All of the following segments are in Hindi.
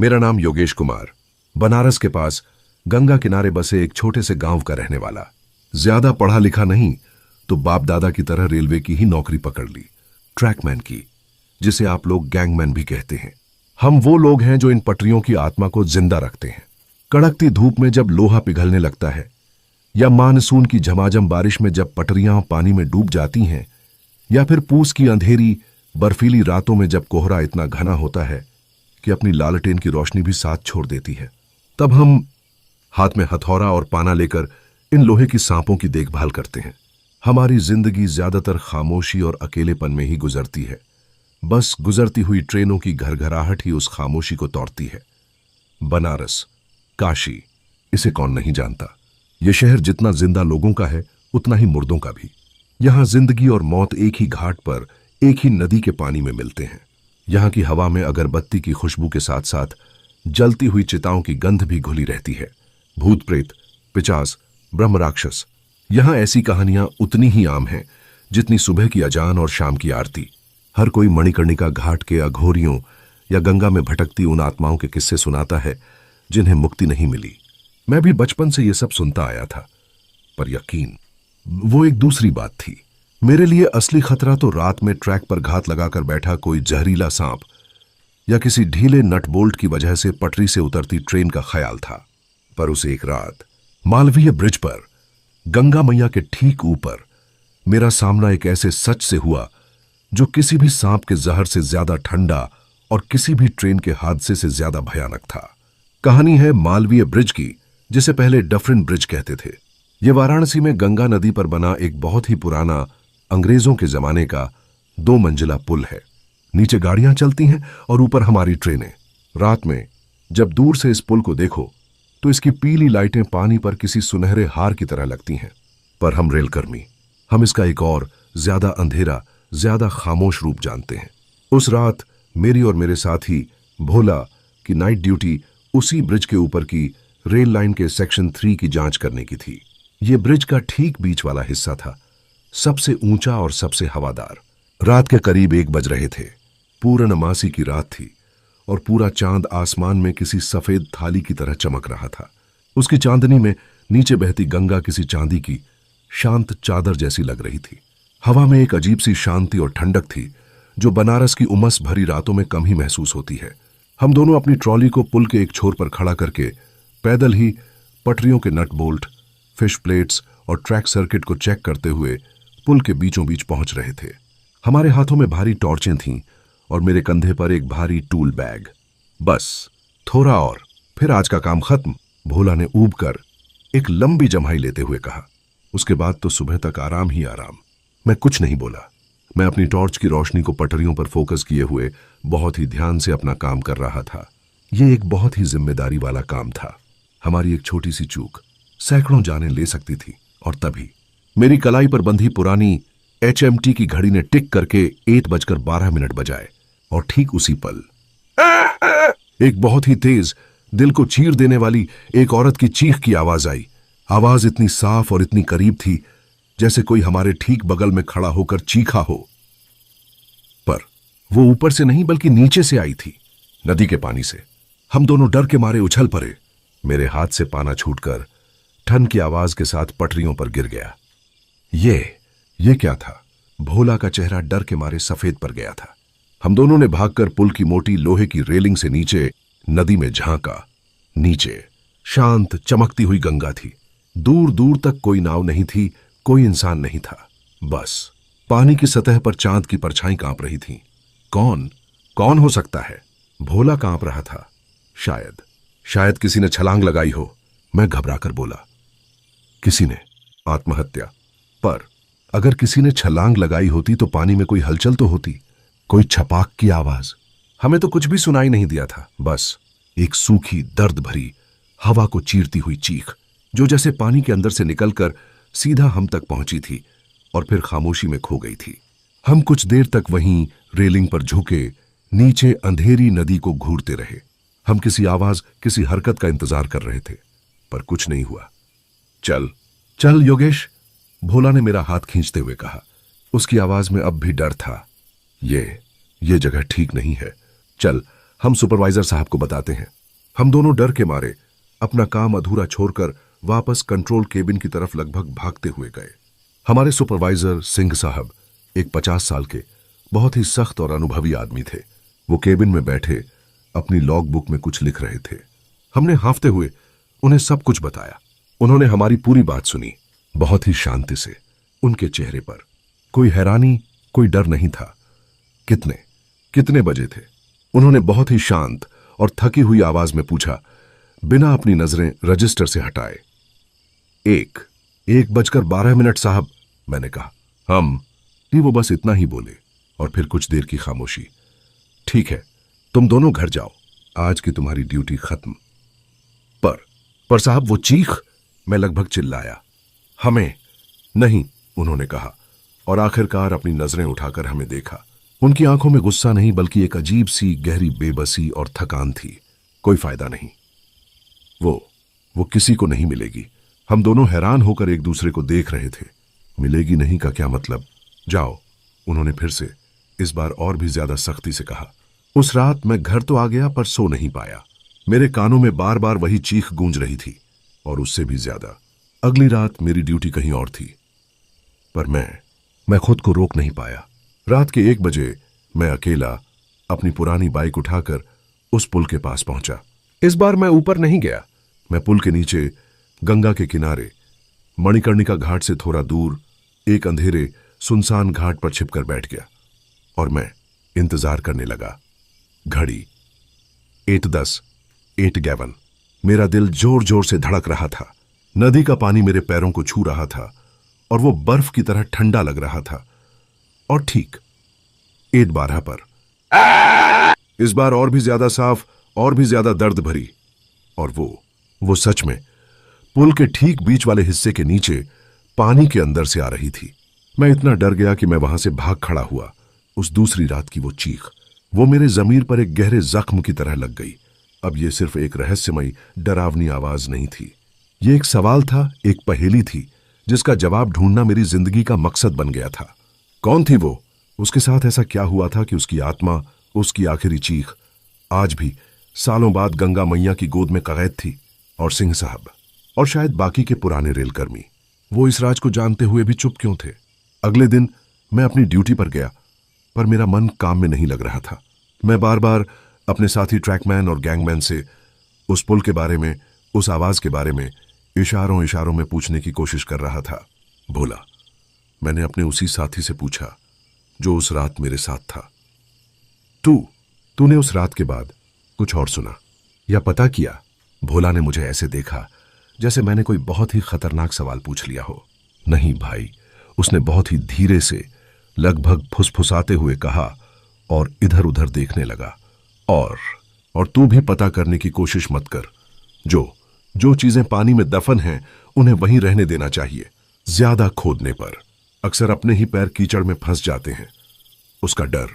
मेरा नाम योगेश कुमार, बनारस के पास गंगा किनारे बसे एक छोटे से गांव का रहने वाला। ज्यादा पढ़ा लिखा नहीं तो बाप दादा की तरह रेलवे की ही नौकरी पकड़ ली, ट्रैकमैन की, जिसे आप लोग गैंगमैन भी कहते हैं। हम वो लोग हैं जो इन पटरियों की आत्मा को जिंदा रखते हैं। कड़कती धूप में जब लोहा पिघलने लगता है, या मानसून की झमाझम बारिश में जब पटरियां पानी में डूब जाती हैं, या फिर पूस की अंधेरी बर्फीली रातों में जब कोहरा इतना घना होता है कि अपनी लालटेन की रोशनी भी साथ छोड़ देती है, तब हम हाथ में हथौड़ा और पाना लेकर इन लोहे की सांपों की देखभाल करते हैं। हमारी जिंदगी ज्यादातर खामोशी और अकेलेपन में ही गुजरती है। बस गुजरती हुई ट्रेनों की घरघराहट ही उस खामोशी को तोड़ती है। बनारस, काशी, इसे कौन नहीं जानता। यह शहर जितना जिंदा लोगों का है उतना ही मुर्दों का भी। यहां जिंदगी और मौत एक ही घाट पर एक ही नदी के पानी में मिलते हैं। यहां की हवा में अगरबत्ती की खुशबू के साथ साथ जलती हुई चिताओं की गंध भी घुली रहती है। भूत प्रेत, पिचास, ब्रह्म राक्षस, यहां ऐसी कहानियां उतनी ही आम हैं जितनी सुबह की अजान और शाम की आरती। हर कोई मणिकर्णिका घाट के अघोरियों या गंगा में भटकती उन आत्माओं के किस्से सुनाता है जिन्हें मुक्ति नहीं मिली। मैं भी बचपन से ये सब सुनता आया था, पर यकीन, वो एक दूसरी बात थी। मेरे लिए असली खतरा तो रात में ट्रैक पर घात लगाकर बैठा कोई जहरीला सांप या किसी ढीले नट बोल्ट की वजह से पटरी से उतरती ट्रेन का ख्याल था। पर उस एक रात मालवीय ब्रिज पर गंगा मैया के ठीक ऊपर मेरा सामना एक ऐसे सच से हुआ जो किसी भी सांप के जहर से ज्यादा ठंडा और किसी भी ट्रेन के हादसे से ज्यादा भयानक था। कहानी है मालवीय ब्रिज की, जिसे पहले डफरिन ब्रिज कहते थे। यह वाराणसी में गंगा नदी पर बना एक बहुत ही पुराना अंग्रेजों के जमाने का 2 मंजिला पुल है। नीचे गाड़ियां चलती हैं और ऊपर हमारी ट्रेनें। रात में जब दूर से इस पुल को देखो तो इसकी पीली लाइटें पानी पर किसी सुनहरे हार की तरह लगती हैं। पर हम रेलकर्मी, हम इसका एक और ज्यादा अंधेरा, ज्यादा खामोश रूप जानते हैं। उस रात मेरी और मेरे साथी भोला की नाइट ड्यूटी उसी ब्रिज के ऊपर की रेल लाइन के सेक्शन 3 की जांच करने की थी। यह ब्रिज का ठीक बीच वाला हिस्सा था, सबसे ऊंचा और सबसे हवादार। रात के करीब 1 बज रहे थे। पूर्णमासी की रात थी और पूरा चांद आसमान में किसी सफेद थाली की तरह चमक रहा था। उसकी चांदनी में नीचे बहती गंगा किसी चांदी की शांत चादर जैसी लग रही थी। हवा में एक अजीब सी शांति और ठंडक थी जो बनारस की उमस भरी रातों में कम ही महसूस होती है। हम दोनों अपनी ट्रॉली को पुल के एक छोर पर खड़ा करके पैदल ही पटरियों के नट बोल्ट, फिश प्लेट्स और ट्रैक सर्किट को चेक करते हुए पुल के बीचों बीच पहुंच रहे थे। हमारे हाथों में भारी टॉर्चें थीं और मेरे कंधे पर एक भारी टूल बैग। बस थोड़ा और फिर आज का काम खत्म, भोला ने ऊब कर एक लंबी जम्हाई लेते हुए कहा। उसके बाद तो सुबह तक आराम ही आराम। मैं कुछ नहीं बोला। मैं अपनी टॉर्च की रोशनी को पटरियों पर फोकस किए हुए बहुत ही ध्यान से अपना काम कर रहा था। यह एक बहुत ही जिम्मेदारी वाला काम था। हमारी एक छोटी सी चूक सैकड़ों जानें ले सकती थी। और तभी मेरी कलाई पर बंधी पुरानी HMT की घड़ी ने टिक करके 1:12 बजाए और ठीक उसी पल एक बहुत ही तेज, दिल को चीर देने वाली एक औरत की चीख की आवाज आई। आवाज इतनी साफ और इतनी करीब थी जैसे कोई हमारे ठीक बगल में खड़ा होकर चीखा हो। पर वो ऊपर से नहीं बल्कि नीचे से आई थी, नदी के पानी से। हम दोनों डर के मारे उछल पड़े। मेरे हाथ से पाना छूटकर ठन की आवाज के साथ पटरियों पर गिर गया। ये क्या था? भोला का चेहरा डर के मारे सफेद पड़ गया था। हम दोनों ने भागकर पुल की मोटी लोहे की रेलिंग से नीचे नदी में झांका। नीचे शांत चमकती हुई गंगा थी। दूर दूर तक कोई नाव नहीं थी, कोई इंसान नहीं था। बस पानी की सतह पर चांद की परछाई कांप रही थी। कौन हो सकता है? भोला कांप रहा था। शायद किसी ने छलांग लगाई हो, मैं घबराकर बोला। किसी ने? आत्महत्या? पर अगर किसी ने छलांग लगाई होती तो पानी में कोई हलचल तो होती, कोई छपाक की आवाज। हमें तो कुछ भी सुनाई नहीं दिया था। बस एक सूखी, दर्द भरी, हवा को चीरती हुई चीख जो जैसे पानी के अंदर से निकलकर सीधा हम तक पहुंची थी और फिर खामोशी में खो गई थी। हम कुछ देर तक वहीं रेलिंग पर झुके नीचे अंधेरी नदी को घूरते रहे। हम किसी आवाज, किसी हरकत का इंतजार कर रहे थे, पर कुछ नहीं हुआ। चल योगेश, भोला ने मेरा हाथ खींचते हुए कहा। उसकी आवाज में अब भी डर था। ये जगह ठीक नहीं है। चल, हम सुपरवाइजर साहब को बताते हैं। हम दोनों डर के मारे अपना काम अधूरा छोड़कर वापस कंट्रोल केबिन की तरफ लगभग भागते हुए गए। हमारे सुपरवाइजर सिंह साहब एक 50 साल के बहुत ही सख्त और अनुभवी आदमी थे। वो केबिन में बैठे अपनी लॉग बुक में कुछ लिख रहे थे। हमने हांफते हुए उन्हें सब कुछ बताया। उन्होंने हमारी पूरी बात सुनी, बहुत ही शांति से। उनके चेहरे पर कोई हैरानी, कोई डर नहीं था। कितने कितने बजे थे? उन्होंने बहुत ही शांत और थकी हुई आवाज में पूछा, बिना अपनी नजरें रजिस्टर से हटाए। 1:12 साहब, मैंने कहा। हम नहीं, वो बस इतना ही बोले और फिर कुछ देर की खामोशी। ठीक है, तुम दोनों घर जाओ, आज की तुम्हारी ड्यूटी खत्म। पर साहब वो चीख, मैं लगभग चिल्लाया। हमें नहीं, उन्होंने कहा और आखिरकार अपनी नजरें उठाकर हमें देखा। उनकी आंखों में गुस्सा नहीं बल्कि एक अजीब सी गहरी बेबसी और थकान थी। कोई फायदा नहीं, वो किसी को नहीं मिलेगी। हम दोनों हैरान होकर एक दूसरे को देख रहे थे। मिलेगी नहीं का क्या मतलब? जाओ, उन्होंने फिर से इस बार और भी ज्यादा सख्ती से कहा। उस रात मैं घर तो आ गया पर सो नहीं पाया। मेरे कानों में बार बार वही चीख गूंज रही थी और उससे भी ज्यादा अगली रात मेरी ड्यूटी कहीं और थी। पर मैं खुद को रोक नहीं पाया। रात के 1 बजे मैं अकेला अपनी पुरानी बाइक उठाकर उस पुल के पास पहुंचा। इस बार मैं ऊपर नहीं गया। मैं पुल के नीचे गंगा के किनारे मणिकर्णिका घाट से थोड़ा दूर एक अंधेरे सुनसान घाट पर छिपकर बैठ गया और मैं इंतजार करने लगा। घड़ी 8:10, 8:11। मेरा दिल जोर जोर से धड़क रहा था। नदी का पानी मेरे पैरों को छू रहा था और वो बर्फ की तरह ठंडा लग रहा था। और ठीक 8:12 पर इस बार और भी ज्यादा साफ और भी ज्यादा दर्द भरी। और वो सच में पुल के ठीक बीच वाले हिस्से के नीचे पानी के अंदर से आ रही थी। मैं इतना डर गया कि मैं वहां से भाग खड़ा हुआ। उस दूसरी रात की वो चीख, वो मेरे जमीर पर एक गहरे जख्म की तरह लग गई। अब ये सिर्फ एक रहस्यमयी डरावनी आवाज नहीं थी, ये एक सवाल था, एक पहेली थी जिसका जवाब ढूंढना मेरी जिंदगी का मकसद बन गया था। कौन थी वो? उसके साथ ऐसा क्या हुआ था कि उसकी आत्मा, उसकी आखिरी चीख आज भी सालों बाद गंगा मैया की गोद में कैद थी? और सिंह साहब और शायद बाकी के पुराने रेलकर्मी, वो इस राज को जानते हुए भी चुप क्यों थे? अगले दिन मैं अपनी ड्यूटी पर गया पर मेरा मन काम में नहीं लग रहा था। मैं बार बार अपने साथी ट्रैकमैन और गैंगमैन से उस पुल के बारे में, उस आवाज के बारे में इशारों इशारों में पूछने की कोशिश कर रहा था। भोला, मैंने अपने उसी साथी से पूछा जो उस रात मेरे साथ था। तूने उस रात के बाद कुछ और सुना या पता किया? भोला ने मुझे ऐसे देखा जैसे मैंने कोई बहुत ही खतरनाक सवाल पूछ लिया हो। नहीं भाई, उसने बहुत ही धीरे से, लगभग फुसफुसाते हुए कहा और इधर उधर देखने लगा। और तू भी पता करने की कोशिश मत कर। जो चीजें पानी में दफन हैं उन्हें वहीं रहने देना चाहिए। ज्यादा खोदने पर अक्सर अपने ही पैर कीचड़ में फंस जाते हैं। उसका डर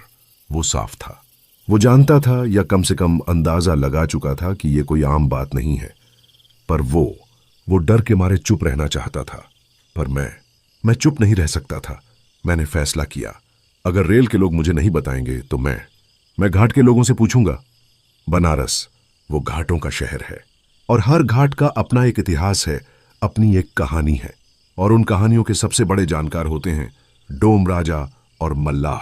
वो साफ था। वो जानता था या कम से कम अंदाजा लगा चुका था कि ये कोई आम बात नहीं है। पर वो डर के मारे चुप रहना चाहता था। पर मैं चुप नहीं रह सकता था। मैंने फैसला किया, अगर रेल के लोग मुझे नहीं बताएंगे तो मैं घाट के लोगों से पूछूंगा। बनारस वो घाटों का शहर है और हर घाट का अपना एक इतिहास है, अपनी एक कहानी है। और उन कहानियों के सबसे बड़े जानकार होते हैं डोम राजा और मल्लाह,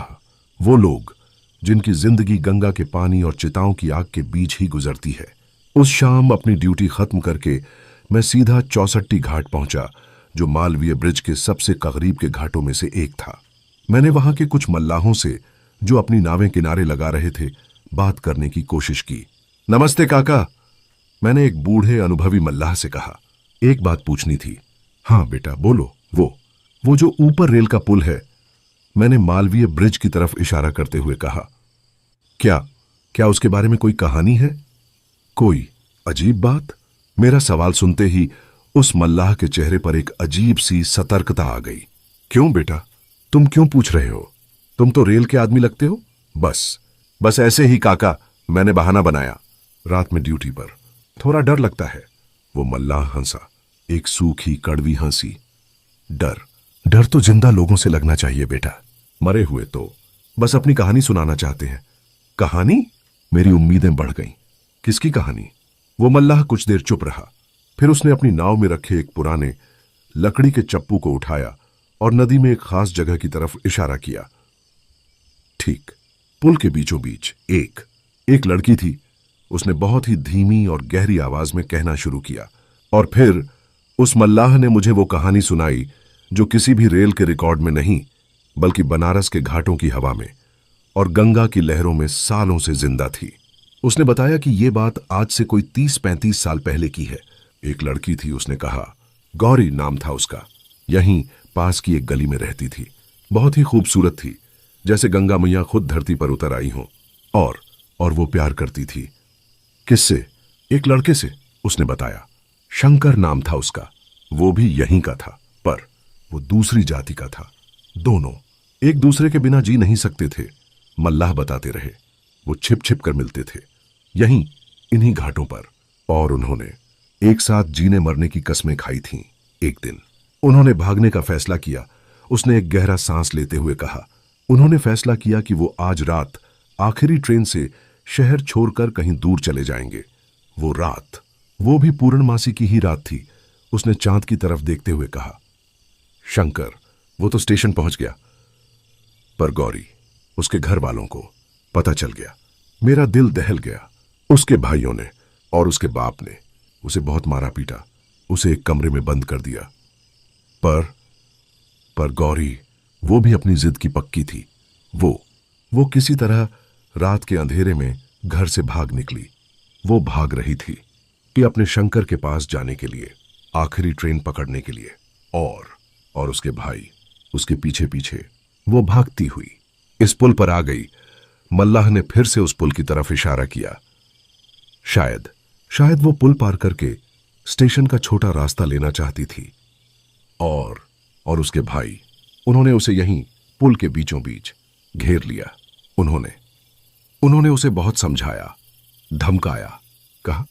वो लोग जिनकी जिंदगी गंगा के पानी और चिताओं की आग के बीच ही गुजरती है। उस शाम अपनी ड्यूटी खत्म करके मैं सीधा 64 घाट पहुंचा, जो मालवीय ब्रिज के सबसे करीब के घाटों में से एक था। मैंने वहां के कुछ मल्लाहों से, जो अपनी नावें किनारे लगा रहे थे, बात करने की कोशिश की। नमस्ते काका, मैंने एक बूढ़े अनुभवी मल्लाह से कहा। एक बात पूछनी थी। हाँ बेटा बोलो। वो जो ऊपर रेल का पुल है, मैंने मालवीय ब्रिज की तरफ इशारा करते हुए कहा। क्या उसके बारे में कोई कहानी है? कोई अजीब बात? मेरा सवाल सुनते ही उस मल्लाह के चेहरे पर एक अजीब सी सतर्कता आ गई। क्यों बेटा, तुम क्यों पूछ रहे हो? तुम तो रेल के आदमी लगते हो। बस ऐसे ही काका, मैंने बहाना बनाया। रात में ड्यूटी पर थोड़ा डर लगता है। वो मल्लाह हंसा, एक सूखी कड़वी हंसी। डर तो जिंदा लोगों से लगना चाहिए बेटा। मरे हुए तो बस अपनी कहानी सुनाना चाहते हैं। कहानी? मेरी उम्मीदें बढ़ गईं। किसकी कहानी? वो मल्लाह कुछ देर चुप रहा। फिर उसने अपनी नाव में रखे एक पुराने लकड़ी के चप्पू को उठाया और नदी में एक खास जगह की तरफ इशारा किया। ठीक पुल के बीचों बीच एक लड़की थी। उसने बहुत ही धीमी और गहरी आवाज में कहना शुरू किया, और फिर उस मल्लाह ने मुझे वो कहानी सुनाई जो किसी भी रेल के रिकॉर्ड में नहीं, बल्कि बनारस के घाटों की हवा में और गंगा की लहरों में सालों से जिंदा थी। उसने बताया कि ये बात आज से कोई 30-35 साल पहले की है। एक लड़की थी, उसने कहा। गौरी नाम था उसका। यहीं पास की एक गली में रहती थी। बहुत ही खूबसूरत थी, जैसे गंगा मैया खुद धरती पर उतर आई हो। और वो प्यार करती थी। किससे? एक लड़के से, उसने बताया। शंकर नाम था उसका। वो भी यहीं का था, पर वो दूसरी जाति का था। दोनों एक दूसरे के बिना जी नहीं सकते थे, मल्लाह बताते रहे। वो छिप छिप कर मिलते थे, यहीं इन्हीं घाटों पर। और उन्होंने एक साथ जीने मरने की कस्में खाई थीं। एक दिन उन्होंने भागने का फैसला किया। उसने एक गहरा सांस लेते हुए कहा, उन्होंने फैसला किया कि वो आज रात आखिरी ट्रेन से शहर छोड़कर कहीं दूर चले जाएंगे। वो रात, वो भी पूर्णमासी की ही रात थी। उसने चांद की तरफ देखते हुए कहा, शंकर वो तो स्टेशन पहुंच गया, पर गौरी, उसके घर वालों को पता चल गया। मेरा दिल दहल गया। उसके भाइयों ने और उसके बाप ने उसे बहुत मारा पीटा, उसे एक कमरे में बंद कर दिया। पर गौरी, वो भी अपनी जिद की पक्की थी। वो किसी तरह रात के अंधेरे में घर से भाग निकली। वो भाग रही थी कि अपने शंकर के पास जाने के लिए, आखिरी ट्रेन पकड़ने के लिए। और उसके भाई उसके पीछे पीछे। वो भागती हुई इस पुल पर आ गई। मल्लाह ने फिर से उस पुल की तरफ इशारा किया। शायद वो पुल पार करके स्टेशन का छोटा रास्ता लेना चाहती थी। और उसके भाई, उन्होंने उसे यहीं पुल के बीचों बीच घेर लिया। उन्होंने उसे बहुत समझाया, धमकाया, कहा,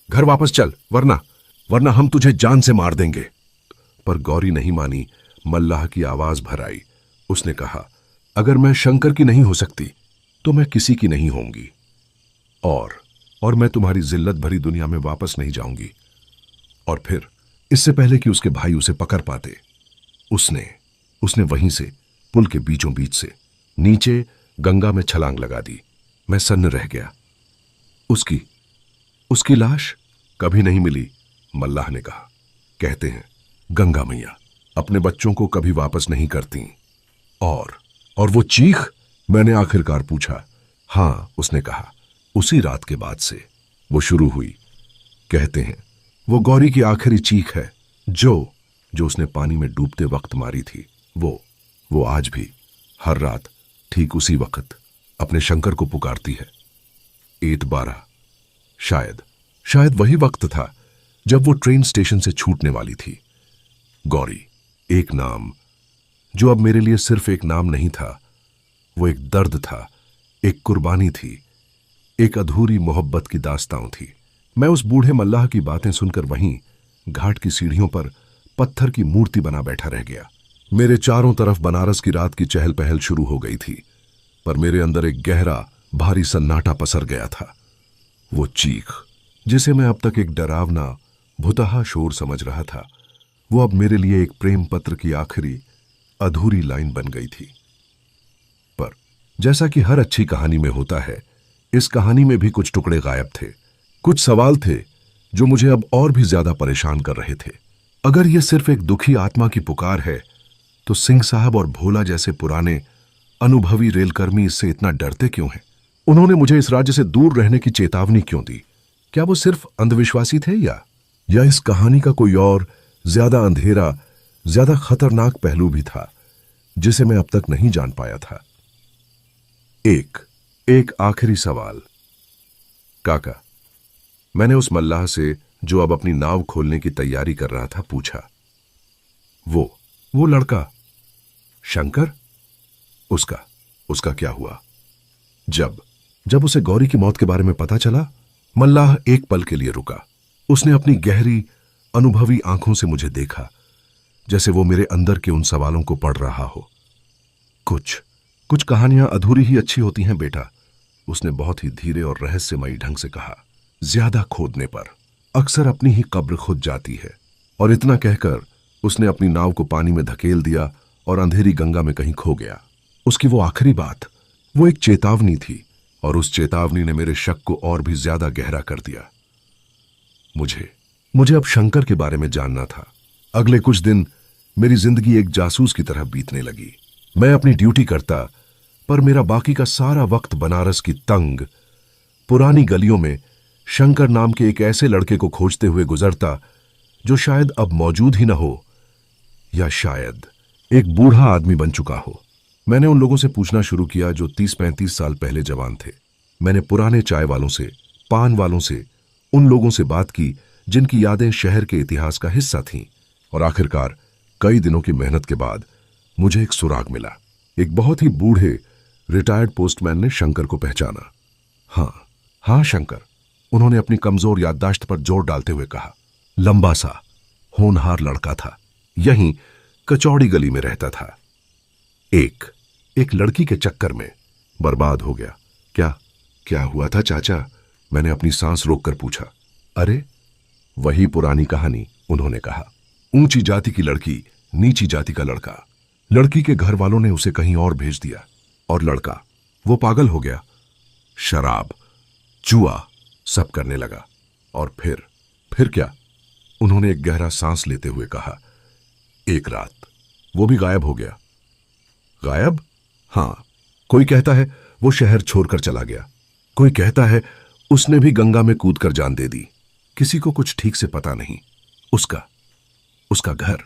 घर वापस चल, वरना हम तुझे जान से मार देंगे। पर गौरी नहीं मानी। मल्लाह की आवाज भर आई। उसने कहा, अगर मैं शंकर की नहीं हो सकती तो मैं किसी की नहीं होंगी। और मैं तुम्हारी जिल्लत भरी दुनिया में वापस नहीं जाऊंगी। और फिर इससे पहले कि उसके भाई उसे पकड़ पाते, उसने वहीं से पुल के बीचों बीच से नीचे गंगा में छलांग लगा दी। मैं सन्न रह गया। उसकी लाश कभी नहीं मिली, मल्लाह ने कहा। कहते हैं गंगा मैया अपने बच्चों को कभी वापस नहीं करती। और वो चीख? मैंने आखिरकार पूछा। हां, उसने कहा, उसी रात के बाद से वो शुरू हुई। कहते हैं वो गौरी की आखिरी चीख है, जो उसने पानी में डूबते वक्त मारी थी। वो आज भी हर रात ठीक उसी वक्त अपने शंकर को पुकारती है। 8:12 शायद वही वक्त था जब वो ट्रेन स्टेशन से छूटने वाली थी। गौरी, एक नाम जो अब मेरे लिए सिर्फ एक नाम नहीं था, वो एक दर्द था, एक कुर्बानी थी, एक अधूरी मोहब्बत की दास्तां थी। मैं उस बूढ़े मल्लाह की बातें सुनकर वहीं घाट की सीढ़ियों पर पत्थर की मूर्ति बना बैठा रह गया। मेरे चारों तरफ बनारस की रात की चहल पहल शुरू हो गई थी, पर मेरे अंदर एक गहरा भारी सन्नाटा पसर गया था। वो चीख, जिसे मैं अब तक एक डरावना भुतहा शोर समझ रहा था, वो अब मेरे लिए एक प्रेम पत्र की आखिरी अधूरी लाइन बन गई थी। पर जैसा कि हर अच्छी कहानी में होता है, इस कहानी में भी कुछ टुकड़े गायब थे। कुछ सवाल थे जो मुझे अब और भी ज्यादा परेशान कर रहे थे। अगर यह सिर्फ एक दुखी आत्मा की पुकार है, तो सिंह साहब और भोला जैसे पुराने अनुभवी रेलकर्मी इससे इतना डरते क्यों हैं? उन्होंने मुझे इस राज्य से दूर रहने की चेतावनी क्यों दी? क्या वो सिर्फ अंधविश्वासी थे या इस कहानी का कोई और ज्यादा अंधेरा, ज्यादा खतरनाक पहलू भी था, जिसे मैं अब तक नहीं जान पाया था? एक आखिरी सवाल। काका, मैंने उस मल्लाह से, जो अब अपनी नाव खोलने की तैयारी कर रहा था, पूछा, वो लड़का शंकर, उसका क्या हुआ? जब उसे गौरी की मौत के बारे में पता चला, मल्लाह एक पल के लिए रुका। उसने अपनी गहरी अनुभवी आंखों से मुझे देखा, जैसे वो मेरे अंदर के उन सवालों को पढ़ रहा हो। कुछ कहानियां अधूरी ही अच्छी होती हैं बेटा, उसने बहुत ही धीरे और रहस्यमयी ढंग से कहा, ज्यादा खोदने पर अक्सर अपनी ही कब्र खुद जाती है। और इतना कहकर उसने अपनी नाव को पानी में धकेल दिया और अंधेरी गंगा में कहीं खो गया। उसकी वो आखिरी बात, वो एक चेतावनी थी, और उस चेतावनी ने मेरे शक को और भी ज्यादा गहरा कर दिया। मुझे अब शंकर के बारे में जानना था। अगले कुछ दिन मेरी जिंदगी एक जासूस की तरह बीतने लगी। मैं अपनी ड्यूटी करता, पर मेरा बाकी का सारा वक्त बनारस की तंग पुरानी गलियों में शंकर नाम के एक ऐसे लड़के को खोजते हुए गुजरता जो शायद अब मौजूद ही न हो, या शायद एक बूढ़ा आदमी बन चुका हो। मैंने उन लोगों से पूछना शुरू किया जो 30-35 साल पहले जवान थे। मैंने पुराने चाय वालों से, पान वालों से, उन लोगों से बात की जिनकी यादें शहर के इतिहास का हिस्सा थीं। और आखिरकार कई दिनों की मेहनत के बाद मुझे एक सुराग मिला। एक बहुत ही बूढ़े रिटायर्ड पोस्टमैन ने शंकर को पहचाना। हाँ शंकर, उन्होंने अपनी कमजोर याददाश्त पर जोर डालते हुए कहा। लंबा सा होनहार लड़का था, यहीं कचौड़ी गली में रहता था। एक लड़की के चक्कर में बर्बाद हो गया। क्या हुआ था चाचा? मैंने अपनी सांस रोककर पूछा। अरे वही पुरानी कहानी, उन्होंने कहा। ऊंची जाति की लड़की, नीची जाति का लड़का। लड़की के घर वालों ने उसे कहीं और भेज दिया, और लड़का वो पागल हो गया। शराब, जुआ सब करने लगा। और फिर क्या? उन्होंने एक गहरा सांस लेते हुए कहा। एक रात वो भी गायब हो गया। गायब? हाँ, कोई कहता है वो शहर छोड़कर चला गया, कोई कहता है उसने भी गंगा में कूदकर जान दे दी। किसी को कुछ ठीक से पता नहीं। उसका घर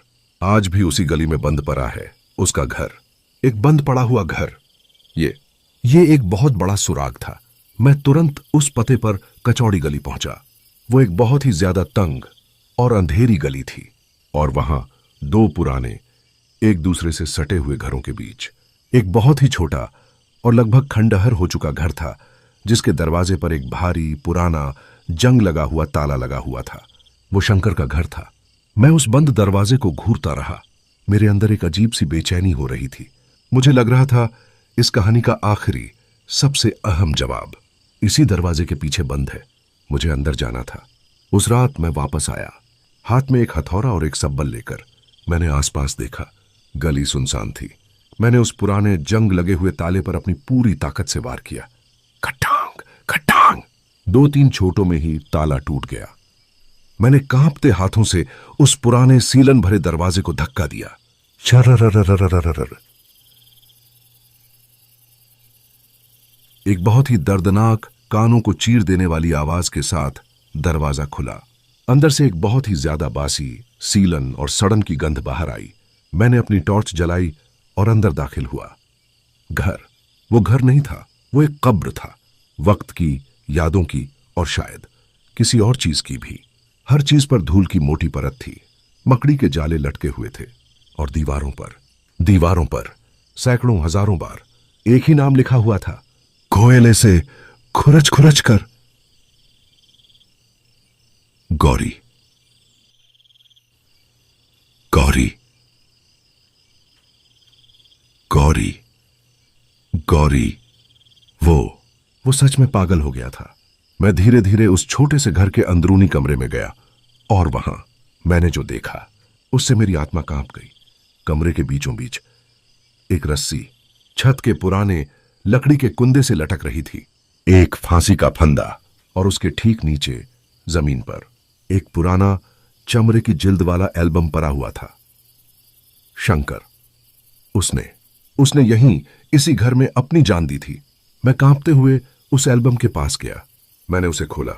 आज भी उसी गली में बंद पड़ा है। उसका घर, एक बंद पड़ा हुआ घर। ये एक बहुत बड़ा सुराग था। मैं तुरंत उस पते पर कचौड़ी गली पहुंचा। वो एक बहुत ही ज्यादा तंग और अंधेरी गली थी, और वहां दो पुराने एक दूसरे से सटे हुए घरों के बीच एक बहुत ही छोटा और लगभग खंडहर हो चुका घर था, जिसके दरवाजे पर एक भारी पुराना जंग लगा हुआ ताला लगा हुआ था। वो शंकर का घर था। मैं उस बंद दरवाजे को घूरता रहा। मेरे अंदर एक अजीब सी बेचैनी हो रही थी। मुझे लग रहा था इस कहानी का आखिरी, सबसे अहम जवाब इसी दरवाजे के पीछे बंद है। मुझे अंदर जाना था। उस रात मैं वापस आया, हाथ में एक हथौड़ा और एक सब्बल लेकर। मैंने आसपास देखा। गली सुनसान थी। मैंने उस पुराने जंग लगे हुए ताले पर अपनी पूरी ताकत से वार किया। खटांग खटांग, 2-3 छोटों में ही ताला टूट गया। मैंने कांपते हाथों से उस पुराने सीलन भरे दरवाजे को धक्का दिया। शररररररररर। एक बहुत ही दर्दनाक, कानों को चीर देने वाली आवाज के साथ दरवाजा खुला। अंदर से एक बहुत ही ज्यादा बासी, सीलन और सड़न की गंध बाहर आई। मैंने अपनी टॉर्च जलाई और अंदर दाखिल हुआ। वो घर नहीं था, वो एक कब्र था। वक्त की, यादों की और शायद किसी और चीज की भी। हर चीज पर धूल की मोटी परत थी। मकड़ी के जाले लटके हुए थे, और दीवारों पर सैकड़ों हजारों बार एक ही नाम लिखा हुआ था, कोयले से खुरच खुरच कर। गौरी। गौरी। गौरी। गौरी। वो सच में पागल हो गया था। मैं धीरे धीरे उस छोटे से घर के अंदरूनी कमरे में गया, और वहां मैंने जो देखा उससे मेरी आत्मा कांप गई। कमरे के बीचों बीच एक रस्सी छत के पुराने लकड़ी के कुंदे से लटक रही थी। एक फांसी का फंदा, और उसके ठीक नीचे जमीन पर एक पुराना चमड़े की जिल्द वाला एल्बम पड़ा हुआ था। शंकर, उसने यहीं इसी घर में अपनी जान दी थी। मैं कांपते हुए उस एल्बम के पास गया। मैंने उसे खोला।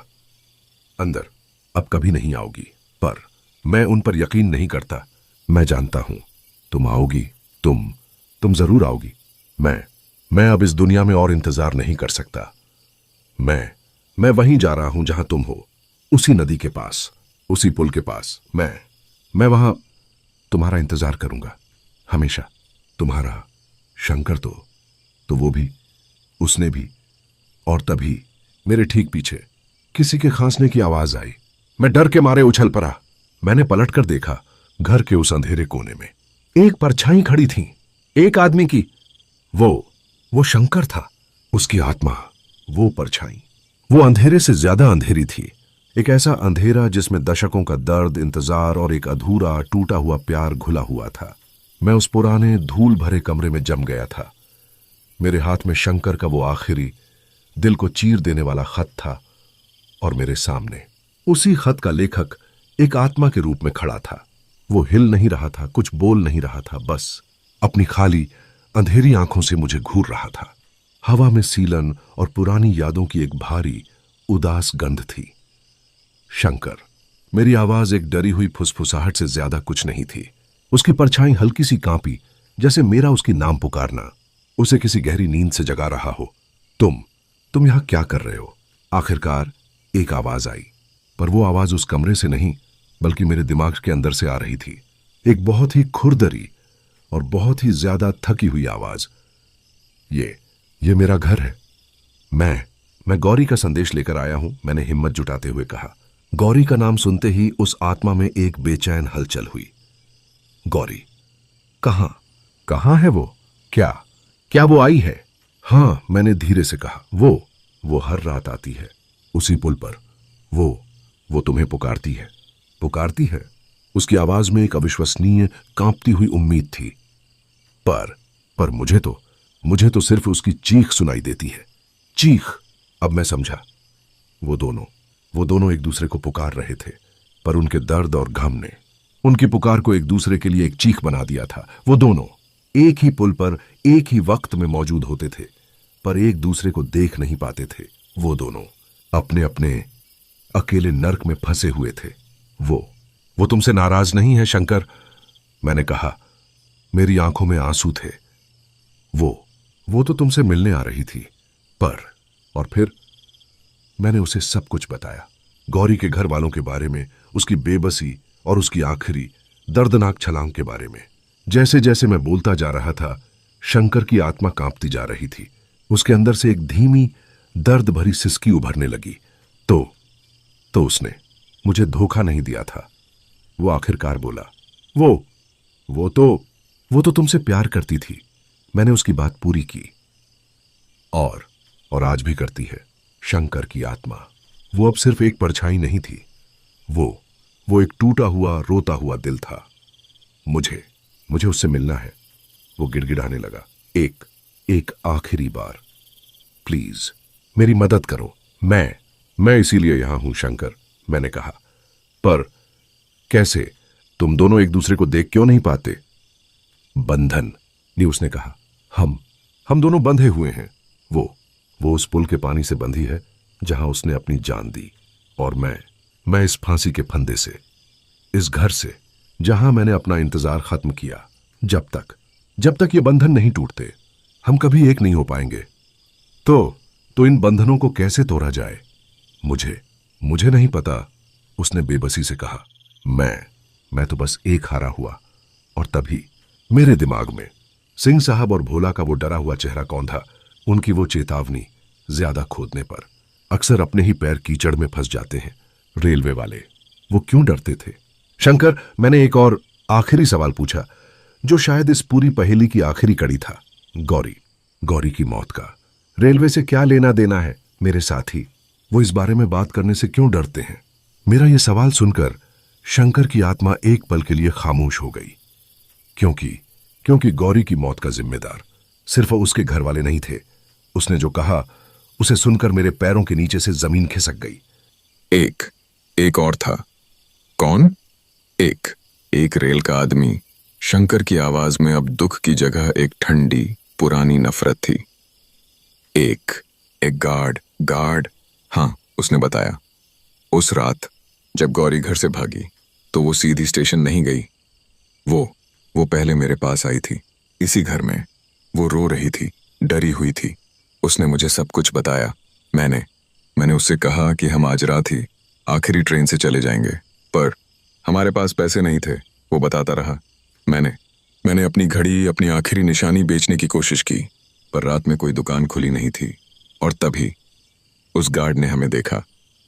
अंदर अब कभी नहीं आओगी, पर मैं उन पर यकीन नहीं करता। मैं जानता हूं तुम आओगी। तुम जरूर आओगी। मैं अब इस दुनिया में और इंतजार नहीं कर सकता। मैं वहीं जा रहा हूं जहां तुम हो, उसी नदी के पास, उसी पुल के पास। मैं वहां तुम्हारा इंतजार करूंगा हमेशा। तुम्हारा शंकर तो वो भी, उसने भी। और तभी मेरे ठीक पीछे किसी के खांसने की आवाज आई। मैं डर के मारे उछल पड़ा। मैंने पलटकर देखा। घर के उस अंधेरे कोने में एक परछाई खड़ी थी, एक आदमी की। वो शंकर था। उसकी आत्मा वो परछाई, वो अंधेरे से ज्यादा अंधेरी थी। एक ऐसा अंधेरा जिसमें दशकों का दर्द, इंतजार और एक अधूरा टूटा हुआ प्यार घुला हुआ था। मैं उस पुराने धूल भरे कमरे में जम गया था। मेरे हाथ में शंकर का वो आखिरी दिल को चीर देने वाला खत था और मेरे सामने उसी खत का लेखक एक आत्मा के रूप में खड़ा था। वो हिल नहीं रहा था, कुछ बोल नहीं रहा था, बस अपनी खाली अंधेरी आंखों से मुझे घूर रहा था। हवा में सीलन और पुरानी यादों की एक भारी उदास गंध थी। शंकर। मेरी आवाज एक डरी हुई फुसफुसाहट से ज्यादा कुछ नहीं थी। उसकी परछाई हल्की सी कांपी, जैसे मेरा उसकी नाम पुकारना उसे किसी गहरी नींद से जगा रहा हो। तुम यहां क्या कर रहे हो? आखिरकार एक आवाज आई, पर वो आवाज उस कमरे से नहीं बल्कि मेरे दिमाग के अंदर से आ रही थी। एक बहुत ही खुरदरी और बहुत ही ज्यादा थकी हुई आवाज। ये मेरा घर है। मैं गौरी का संदेश लेकर आया हूं, मैंने हिम्मत जुटाते हुए कहा। गौरी का नाम सुनते ही उस आत्मा में एक बेचैन हलचल हुई। गौरी? कहां है वो? क्या वो आई है? हां, मैंने धीरे से कहा। वो हर रात आती है, उसी पुल पर। वो तुम्हें पुकारती है। उसकी आवाज में एक अविश्वसनीय कांपती हुई उम्मीद थी। पर मुझे तो सिर्फ उसकी चीख सुनाई देती है। चीख? अब मैं समझा। वो दोनों एक दूसरे को पुकार रहे थे, पर उनके दर्द और गम ने उनकी पुकार को एक दूसरे के लिए एक चीख बना दिया था। वो दोनों एक ही पुल पर एक ही वक्त में मौजूद होते थे, पर एक दूसरे को देख नहीं पाते थे। वो दोनों अपने अपने अकेले नर्क में फंसे हुए थे। वो तुमसे नाराज नहीं है शंकर? मैंने कहा। मेरी आंखों में आंसू थे। वो तो तुमसे मिलने आ रही थी, और फिर मैंने उसे सब कुछ बताया। गौरी के घर वालों के बारे में, उसकी बेबसी और उसकी आखिरी दर्दनाक छलांग के बारे में। जैसे जैसे मैं बोलता जा रहा था, शंकर की आत्मा कांपती जा रही थी। उसके अंदर से एक धीमी दर्द भरी सिसकी उभरने लगी। तो उसने मुझे धोखा नहीं दिया था। वो आखिरकार बोला। वो तो तुमसे प्यार करती थी। मैंने उसकी बात पूरी की। और आज भी करती है। शंकर की आत्मा, वो अब सिर्फ एक परछाई नहीं थी। वो एक टूटा हुआ, रोता हुआ दिल था। मुझे उससे मिलना है। वो गिड़गिड़ाने लगा। एक आखिरी बार, प्लीज मेरी मदद करो। मैं इसीलिए यहां हूं शंकर, मैंने कहा। पर कैसे? तुम दोनों एक दूसरे को देख क्यों नहीं पाते? बंधन, ने उसने कहा। हम दोनों बंधे हुए हैं। वो उस पुल के पानी से बंधी है जहां उसने अपनी जान दी, और मैं इस फांसी के फंदे से, इस घर से जहां मैंने अपना इंतजार खत्म किया। जब तक ये बंधन नहीं टूटते, हम कभी एक नहीं हो पाएंगे। तो इन बंधनों को कैसे तोड़ा जाए? मुझे नहीं पता, उसने बेबसी से कहा। मैं तो बस एक हारा हुआ, और तभी मेरे दिमाग में सिंह साहब और भोला का वो डरा हुआ चेहरा कौंधा। उनकी वो चेतावनी, ज्यादा खोदने पर अक्सर अपने ही पैर कीचड़ में फंस जाते हैं। रेलवे वाले, वो क्यों डरते थे? शंकर, मैंने एक और आखिरी सवाल पूछा, जो शायद इस पूरी पहेली की आखिरी कड़ी था। गौरी की मौत का रेलवे से क्या लेना देना है? मेरे साथी, वो इस बारे में बात करने से क्यों डरते हैं? मेरा यह सवाल सुनकर शंकर की आत्मा एक पल के लिए खामोश हो गई, क्योंकि गौरी की मौत का जिम्मेदार सिर्फ उसके घर वाले नहीं थे। उसने जो कहा, उसे सुनकर मेरे पैरों के नीचे से जमीन खिसक गई। एक और था। कौन? एक रेल का आदमी। शंकर की आवाज में अब दुख की जगह एक ठंडी पुरानी नफरत थी। एक गार्ड। हाँ, उसने बताया। उस रात जब गौरी घर से भागी तो वो सीधी स्टेशन नहीं गई। वो पहले मेरे पास आई थी, इसी घर में। वो रो रही थी, डरी हुई थी। उसने मुझे सब कुछ बताया। मैंने उससे कहा कि हम आज रात ही आखिरी ट्रेन से चले जाएंगे, पर हमारे पास पैसे नहीं थे। वो बताता रहा। मैंने अपनी घड़ी, अपनी आखिरी निशानी बेचने की कोशिश की, पर रात में कोई दुकान खुली नहीं थी। और तभी उस गार्ड ने हमें देखा।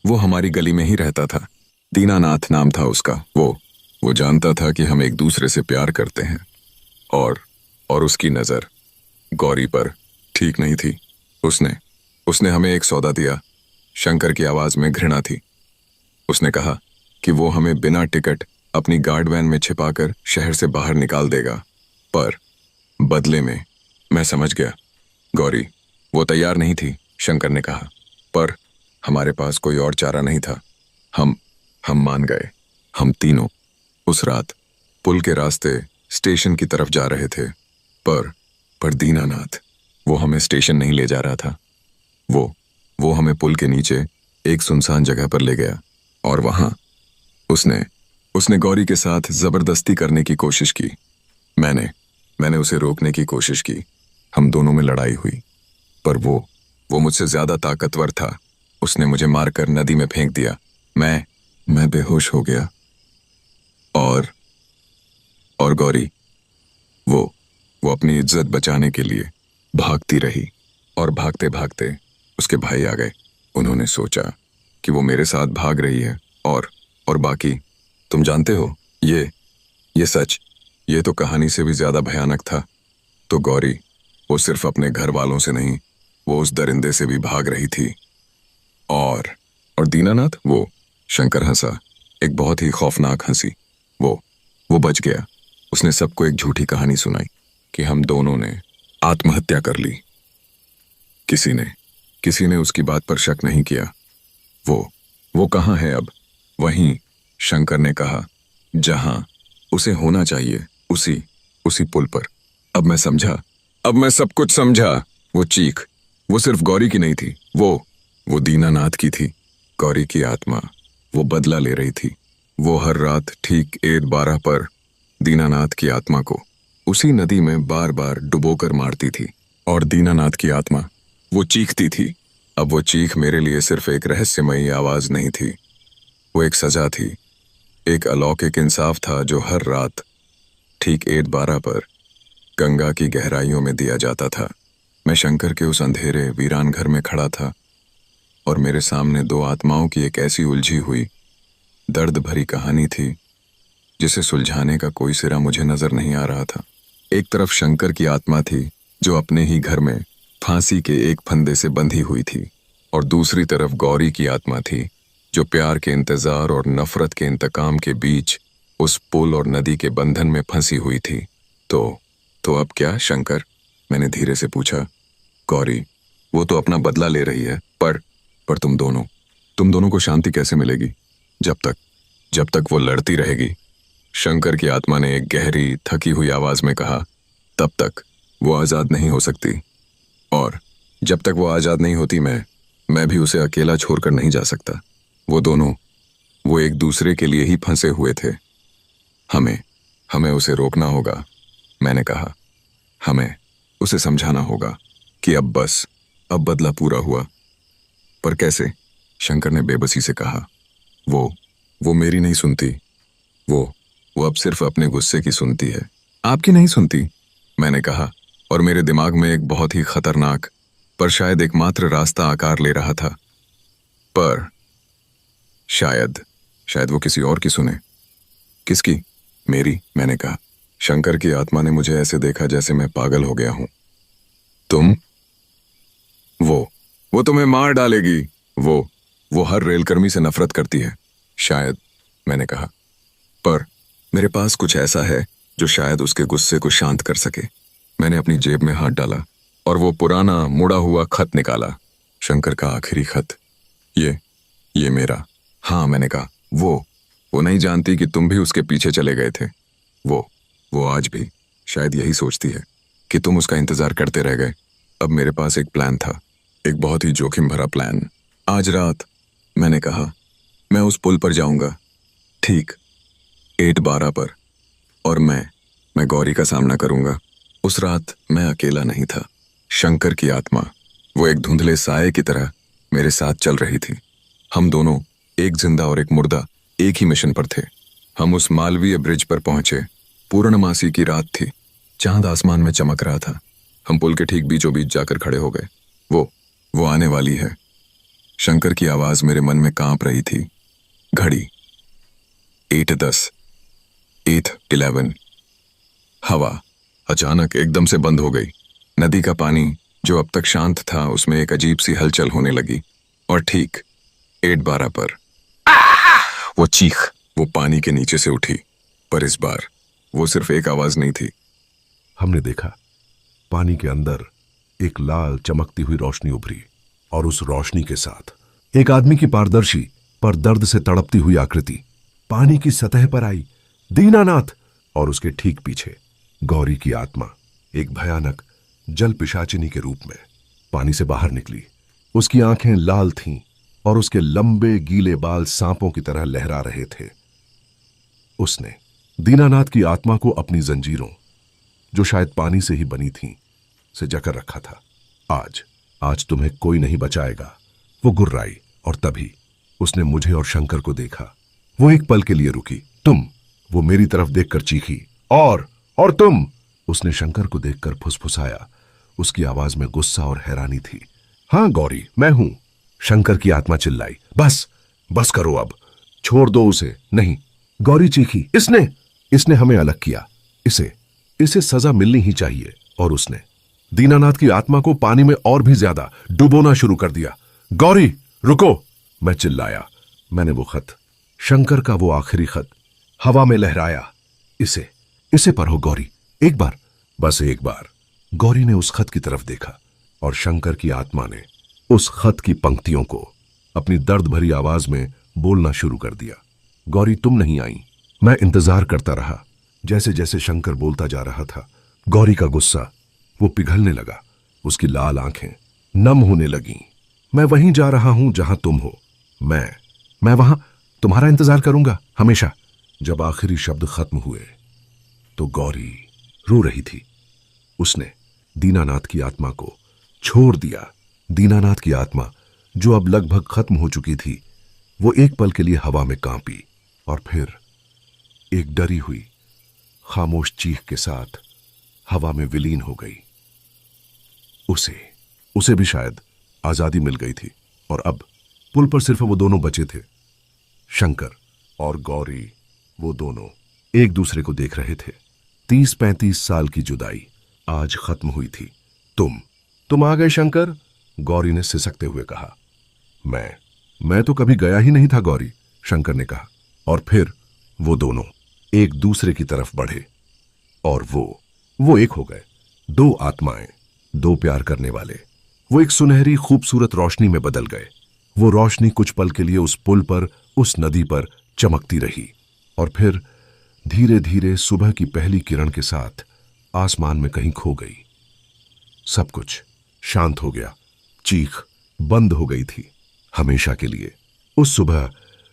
वो हमारी गली में ही रहता था, दीनानाथ नाम था उसका। वो जानता था कि हम एक दूसरे से प्यार करते हैं, और उसकी नजर गौरी पर ठीक नहीं थी। उसने हमें एक सौदा दिया। शंकर की आवाज में घृणा थी। उसने कहा कि वो हमें बिना टिकट अपनी गार्ड वैन में छिपाकर शहर से बाहर निकाल देगा, पर बदले में मैं समझ गया। गौरी, वो तैयार नहीं थी, शंकर ने कहा, पर हमारे पास कोई और चारा नहीं था। हम मान गए। हम तीनों उस रात पुल के रास्ते स्टेशन की तरफ जा रहे थे, पर दीनानाथ, वो हमें स्टेशन नहीं ले जा रहा था। वो हमें पुल के नीचे एक सुनसान जगह पर ले गया, और वहां उसने गौरी के साथ जबरदस्ती करने की कोशिश की। मैंने उसे रोकने की कोशिश की। हम दोनों में लड़ाई हुई, पर वो मुझसे ज्यादा ताकतवर था। उसने मुझे मारकर नदी में फेंक दिया। मैं बेहोश हो गया। और गौरी, वो अपनी इज्जत बचाने के लिए भागती रही, और भागते भागते उसके भाई आ गए। उन्होंने सोचा कि वो मेरे साथ भाग रही है, और बाकी तुम जानते हो, ये सच, ये तो कहानी से भी ज्यादा भयानक था। तो गौरी, वो सिर्फ अपने घर वालों से नहीं, वो उस दरिंदे से भी भाग रही थी। और दीनानाथ, वो शंकर हंसा, एक बहुत ही खौफनाक हंसी। वो बच गया। उसने सबको एक झूठी कहानी सुनाई कि हम दोनों ने आत्महत्या कर ली। किसी ने उसकी बात पर शक नहीं किया। वो कहाँ है अब? वहीं, शंकर ने कहा, जहां उसे होना चाहिए, उसी पुल पर। अब मैं समझा, अब मैं सब कुछ समझा। वो चीख, वो सिर्फ गौरी की नहीं थी, वो दीनानाथ की थी। गौरी की आत्मा, वो बदला ले रही थी। वो हर रात ठीक 1:12 पर दीनानाथ की आत्मा को उसी नदी में बार बार डुबोकर मारती थी, और दीनानाथ की आत्मा, वो चीखती थी। अब वो चीख मेरे लिए सिर्फ एक रहस्यमयी आवाज नहीं थी, वो एक सजा थी, एक अलौकिक इंसाफ था जो हर रात ठीक 1:12 पर गंगा की गहराइयों में दिया जाता था। मैं शंकर के उस अंधेरे वीरान घर में खड़ा था, और मेरे सामने दो आत्माओं की एक ऐसी उलझी हुई दर्द भरी कहानी थी जिसे सुलझाने का कोई सिरा मुझे नजर नहीं आ रहा था। एक तरफ शंकर की आत्मा थी जो अपने ही घर में फांसी के एक फंदे से बंधी हुई थी, और दूसरी तरफ गौरी की आत्मा थी जो प्यार के इंतजार और नफरत के इंतकाम के बीच उस पुल और नदी के बंधन में फंसी हुई थी। तो अब क्या शंकर? मैंने धीरे से पूछा। गौरी, वो तो अपना बदला ले रही है, पर तुम दोनों को शांति कैसे मिलेगी जब तक वो लड़ती रहेगी? शंकर की आत्मा ने एक गहरी थकी हुई आवाज में कहा, तब तक वो आजाद नहीं हो सकती, और जब तक वो आजाद नहीं होती, मैं भी उसे अकेला छोड़कर नहीं जा सकता। वो दोनों, वो एक दूसरे के लिए ही फंसे हुए थे। हमें उसे रोकना होगा, मैंने कहा। हमें उसे समझाना होगा कि अब बदला पूरा हुआ। पर कैसे? शंकर ने बेबसी से कहा। वो मेरी नहीं सुनती। वो अब सिर्फ अपने गुस्से की सुनती है। आपकी नहीं सुनती, मैंने कहा, और मेरे दिमाग में एक बहुत ही खतरनाक पर शायद एकमात्र रास्ता आकार ले रहा था। पर शायद वो किसी और की सुने। किसकी? मेरी, मैंने कहा। शंकर की आत्मा ने मुझे ऐसे देखा जैसे मैं पागल हो गया हूं। तुम? वो तुम्हें मार डालेगी। वो हर रेलकर्मी से नफरत करती है। शायद, मैंने कहा, पर मेरे पास कुछ ऐसा है जो शायद उसके गुस्से को शांत कर सके। मैंने अपनी जेब में हाथ डाला और वो पुराना मुड़ा हुआ खत निकाला। शंकर का आखिरी खत। ये मेरा। हाँ, मैंने कहा। वो नहीं जानती कि तुम भी उसके पीछे चले गए थे। वो आज भी शायद यही सोचती है कि तुम उसका इंतजार करते रह गए। अब मेरे पास एक प्लान था, एक बहुत ही जोखिम भरा प्लान। आज रात, मैंने कहा, मैं उस पुल पर जाऊंगा, ठीक 8:12 पर, और मैं गौरी का सामना करूंगा। उस रात मैं अकेला नहीं था। शंकर की आत्मा, वो एक धुंधले साये की तरह मेरे साथ चल रही थी। हम दोनों, एक जिंदा और एक मुर्दा, एक ही मिशन पर थे। हम उस मालवीय ब्रिज पर पहुंचे। पूर्णमासी की रात थी, चांद आसमान में चमक रहा था। हम पुल के ठीक बीचों बीच जाकर खड़े हो गए। वो आने वाली है। शंकर की आवाज मेरे मन में कांप रही थी। घड़ी 8:10, 8:11। हवा अचानक एकदम से बंद हो गई। नदी का पानी जो अब तक शांत था उसमें एक अजीब सी हलचल होने लगी। और ठीक 8:12 पर वो चीख वो पानी के नीचे से उठी। पर इस बार वो सिर्फ एक आवाज नहीं थी। हमने देखा पानी के अंदर एक लाल चमकती हुई रोशनी उभरी और उस रोशनी के साथ एक आदमी की पारदर्शी पर दर्द से तड़पती हुई आकृति पानी की सतह पर आई। दीनानाथ! और उसके ठीक पीछे गौरी की आत्मा एक भयानक जल पिशाचिनी के रूप में पानी से बाहर निकली। उसकी आंखें लाल थीं और उसके लंबे गीले बाल सांपों की तरह लहरा रहे थे। उसने दीनानाथ की आत्मा को अपनी जंजीरों, जो शायद पानी से ही बनी थीं, से जकड़ रखा था। आज तुम्हें कोई नहीं बचाएगा, वो गुर्राई। और तभी उसने मुझे और शंकर को देखा। वो एक पल के लिए रुकी। तुम! वो मेरी तरफ देखकर चीखी। और तुम! उसने शंकर को देखकर फुसफुसाया। उसकी आवाज में गुस्सा और हैरानी थी। हाँ गौरी, मैं हूं, शंकर की आत्मा चिल्लाई। बस करो अब, छोड़ दो उसे। नहीं, गौरी चीखी। इसने हमें अलग किया। इसे सजा मिलनी ही चाहिए। और उसने दीनानाथ की आत्मा को पानी में और भी ज्यादा डुबोना शुरू कर दिया। गौरी रुको! मैं चिल्लाया। मैंने वो खत, शंकर का वो आखिरी खत, हवा में लहराया। इसे पढ़ो गौरी, एक बार, बस एक बार। गौरी ने उस खत की तरफ देखा और शंकर की आत्मा ने उस खत की पंक्तियों को अपनी दर्द भरी आवाज में बोलना शुरू कर दिया। गौरी तुम नहीं आई। मैं इंतजार करता रहा। जैसे जैसे शंकर बोलता जा रहा था, गौरी का गुस्सा वो पिघलने लगा। उसकी लाल आंखें नम होने लगीं। मैं वहीं जा रहा हूं जहां तुम हो। मैं वहां तुम्हारा इंतजार करूंगा हमेशा। जब आखिरी शब्द खत्म हुए तो गौरी रो रही थी। उसने दीनानाथ की आत्मा को छोड़ दिया। दीनानाथ की आत्मा, जो अब लगभग खत्म हो चुकी थी, वो एक पल के लिए हवा में कांपी और फिर एक डरी हुई खामोश चीख के साथ हवा में विलीन हो गई। उसे भी शायद आजादी मिल गई थी और अब पुल पर सिर्फ वो दोनों बचे थे, शंकर और गौरी। वो दोनों एक दूसरे को देख रहे थे। 30-35 साल की जुदाई आज खत्म हुई थी। तुम आ गए शंकर, गौरी ने सिसकते हुए कहा। मैं तो कभी गया ही नहीं था गौरी, शंकर ने कहा। और फिर वो दोनों एक दूसरे की तरफ बढ़े और वो एक हो गए। दो आत्माएं, दो प्यार करने वाले। वो एक सुनहरी खूबसूरत रोशनी में बदल गए। वो रोशनी कुछ पल के लिए उस पुल पर, उस नदी पर चमकती रही और फिर धीरे धीरे सुबह की पहली किरण के साथ आसमान में कहीं खो गई। सब कुछ शांत हो गया। चीख बंद हो गई थी हमेशा के लिए। उस सुबह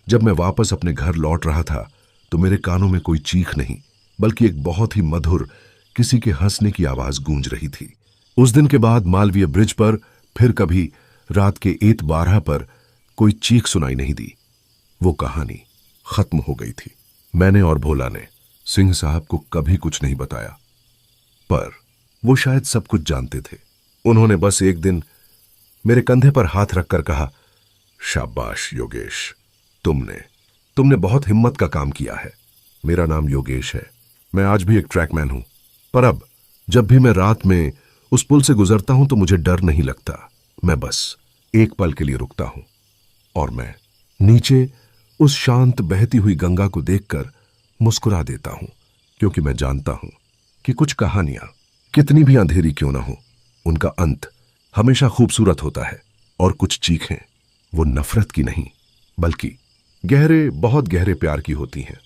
जब मैं वापस अपने घर लौट रहा था तो मेरे कानों में कोई चीख नहीं, बल्कि एक बहुत ही मधुर किसी के हंसने की आवाज गूंज रही थी। उस दिन के बाद मालवीय ब्रिज पर फिर कभी रात के 1:12 पर कोई चीख सुनाई नहीं दी। वो कहानी खत्म हो गई थी। मैंने और भोला ने सिंह साहब को कभी कुछ नहीं बताया, पर वो शायद सब कुछ जानते थे। उन्होंने बस एक दिन मेरे कंधे पर हाथ रखकर कहा, शाबाश योगेश, तुमने बहुत हिम्मत का काम किया है। मेरा नाम योगेश है। मैं आज भी एक ट्रैकमैन हूं, पर अब जब भी मैं रात में उस पुल से गुजरता हूं तो मुझे डर नहीं लगता। मैं बस एक पल के लिए रुकता हूं और मैं नीचे उस शांत बहती हुई गंगा को देखकर मुस्कुरा देता हूं, क्योंकि मैं जानता हूं कि कुछ कहानियां कितनी भी अंधेरी क्यों ना हो, उनका अंत हमेशा खूबसूरत होता है। और कुछ चीखें वो नफरत की नहीं, बल्कि गहरे, बहुत गहरे प्यार की होती हैं।